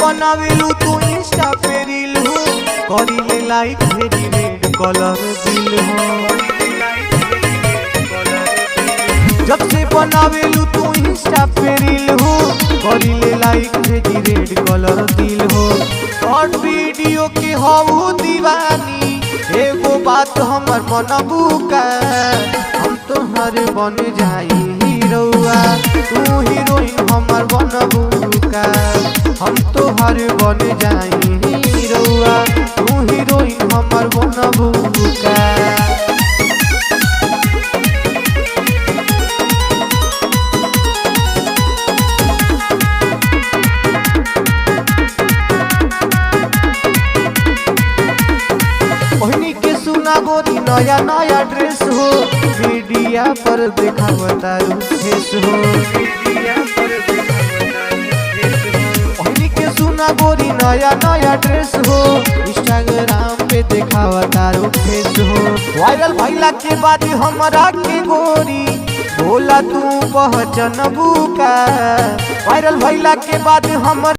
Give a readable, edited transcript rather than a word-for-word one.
बनावेलू तू इंस्टा पे रील हो, करिले लाइक भेजी रेड कलर दिल हो। जब से बनावेलू तू इंस्टा पे रील हो, करिले लाइक भेजी रेड कलर दिल हो। शॉर्ट वीडियो के हो दीवानी, एगो बात हमर मनबू का, हम तोहर बन जाई हीरोआ, तू हीरोइन हमर बनबू का। हम तोहर बन जाई हीरोआ, तू हीरोइन हमर बनबू का। ओहनी के सुना गोरी नया नया ड्रेस हो, मीडिया पर दिखावता फेस हो। ओहनी के सुना गोरी नया नया ड्रेस हो, इंस्टाग्राम पे दिखावता फेस हो। वायरल भइला के बाद हमरा के गोरी बोला तू पहचानबू का, वायरल भइला के बाद हमर